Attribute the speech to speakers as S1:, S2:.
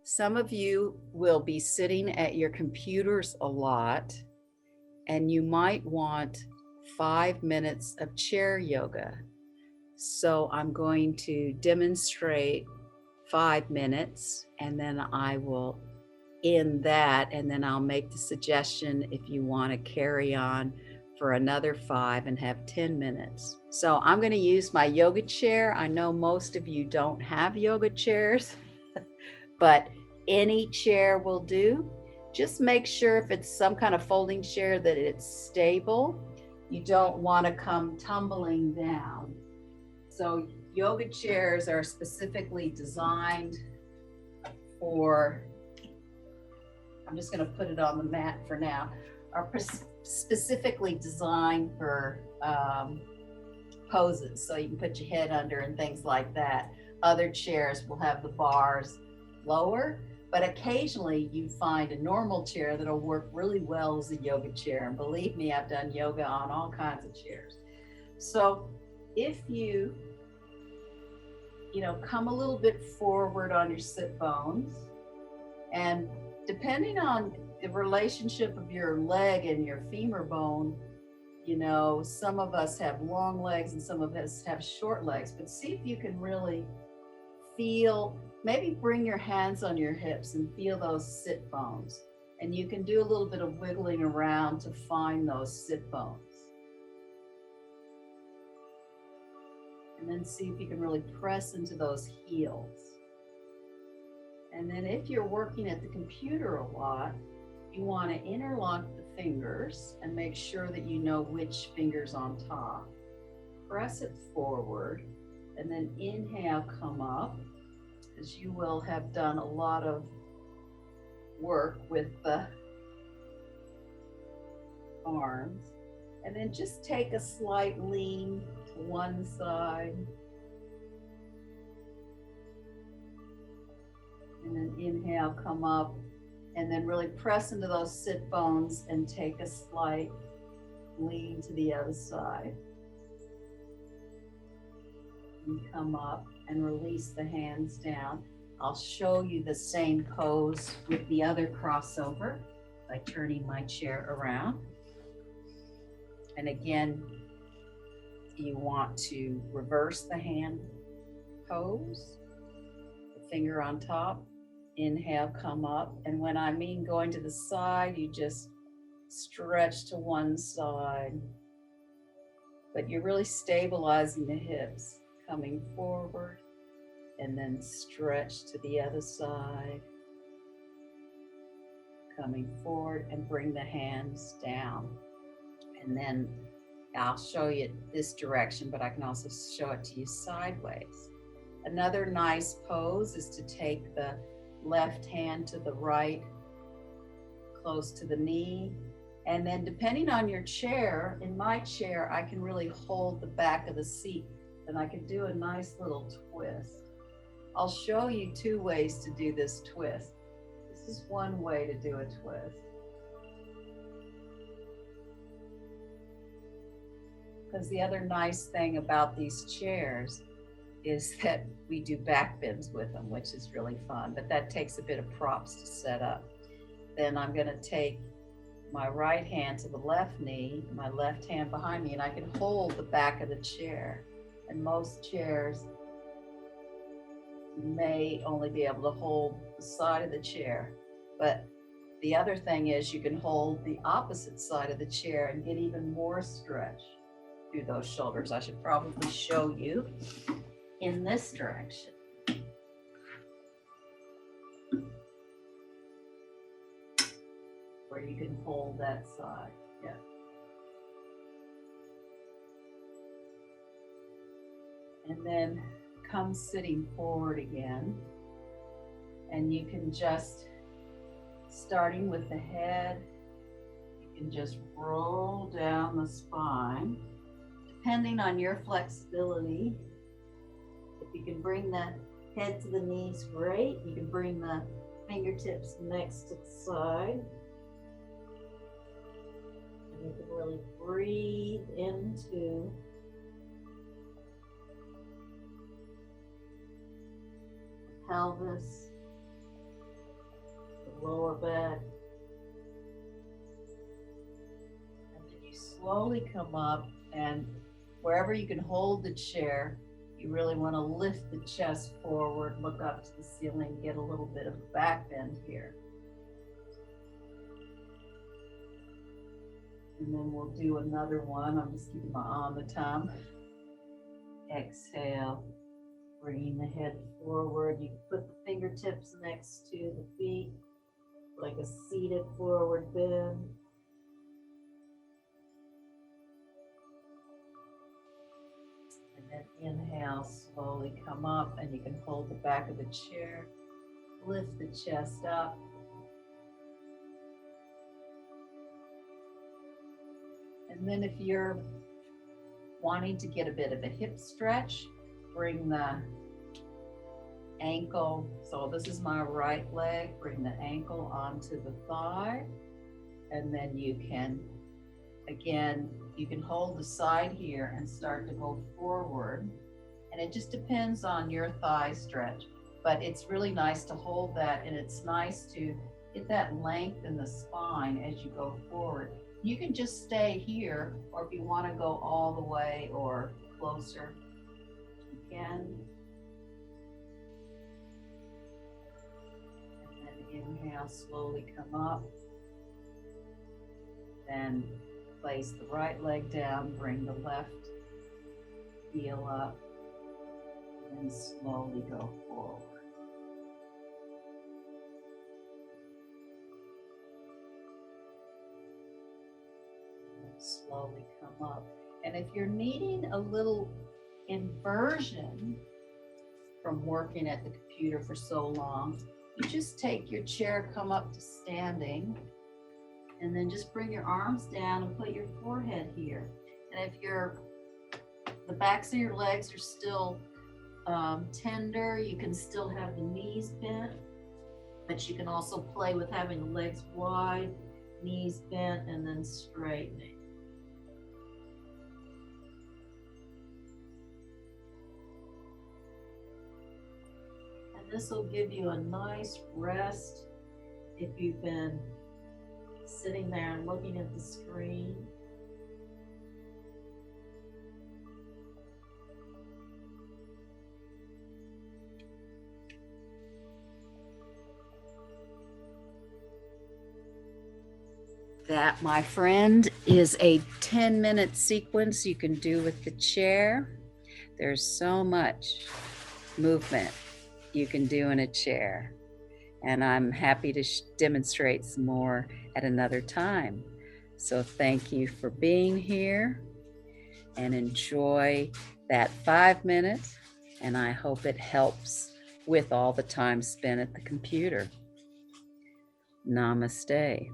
S1: Some of you will be sitting at your computers a lot, and you might want 5 minutes of chair yoga. So I'm going to demonstrate 5 minutes, and then I will end that, and then I'll make the suggestion if you want to carry on for another 5 and have 10 minutes. So I'm going to use my yoga chair. I know most of you don't have yoga chairs, but any chair will do. Just make sure if it's some kind of folding chair that it's stable. You don't want to come tumbling down. So yoga chairs are specifically designed for, I'm just going to put it on the mat for now, are specifically designed for poses. So you can put your head under and things like that. Other chairs will have the bars lower, but occasionally you find a normal chair that'll work really well as a yoga chair. And believe me, I've done yoga on all kinds of chairs. So if you come a little bit forward on your sit bones, and depending on the relationship of your leg and your femur bone, some of us have long legs and some of us have short legs, but see if you can really feel, maybe bring your hands on your hips and feel those sit bones. And you can do a little bit of wiggling around to find those sit bones. And then see if you can really press into those heels. And then if you're working at the computer a lot, you want to interlock the fingers and make sure that you know which finger's on top. Press it forward and then inhale, come up, as you will have done a lot of work with the arms. And then just take a slight lean to one side. And then inhale, come up, and then really press into those sit bones and take a slight lean to the other side. And come up and release the hands down. I'll show you the same pose with the other crossover by turning my chair around. And again, you want to reverse the hand pose, the finger on top, inhale, come up. And when I mean going to the side, you just stretch to one side, but you're really stabilizing the hips, coming forward and then stretch to the other side, coming forward and bring the hands down. And then I'll show you this direction, but I can also show it to you sideways. Another nice pose is to take the left hand to the right, close to the knee. And then depending on your chair, in my chair, I can really hold the back of the seat and I can do a nice little twist. I'll show you 2 ways to do this twist. This is one way to do a twist. Because the other nice thing about these chairs is that we do back bends with them, which is really fun, but that takes a bit of props to set up. Then I'm going to take my right hand to the left knee, my left hand behind me, and I can hold the back of the chair. And most chairs may only be able to hold the side of the chair, but the other thing is you can hold the opposite side of the chair and get even more stretch through those shoulders. I should probably show you in this direction. Where you can hold that side, yeah. And then come sitting forward again. And you can just, starting with the head, you can just roll down the spine. Depending on your flexibility, if you can bring the head to the knees, great. You can bring the fingertips next to the side. And you can really breathe into the pelvis lower back. And then you slowly come up, and wherever you can hold the chair, you really want to lift the chest forward, look up to the ceiling, get a little bit of a back bend here. And then we'll do another one. I'm just keeping my eye on the time. Exhale, bringing the head forward. You can put the fingertips next to the feet, like a seated forward bend. And then inhale, slowly come up, and you can hold the back of the chair. Lift the chest up. And then if you're wanting to get a bit of a hip stretch, bring the ankle. So this is my right leg. Bring the ankle onto the thigh. And then you can, again, you can hold the side here and start to go forward. And it just depends on your thigh stretch. But it's really nice to hold that, and it's nice to get that length in the spine as you go forward. You can just stay here, or if you want to go all the way or closer, you can. And then inhale, slowly come up. Then place the right leg down, bring the left heel up, and slowly go forward. Slowly come up. And if you're needing a little inversion from working at the computer for so long, you just take your chair, come up to standing, and then just bring your arms down and put your forehead here. And if the backs of your legs are still tender, you can still have the knees bent, but you can also play with having the legs wide, knees bent, and then straightening. This will give you a nice rest if you've been sitting there and looking at the screen. That, my friend, is a 10-minute sequence you can do with the chair. There's so much movement you can do in a chair, and I'm happy to demonstrate some more at another time. So thank you for being here, and enjoy that 5 minutes, and I hope it helps with all the time spent at the computer. Namaste.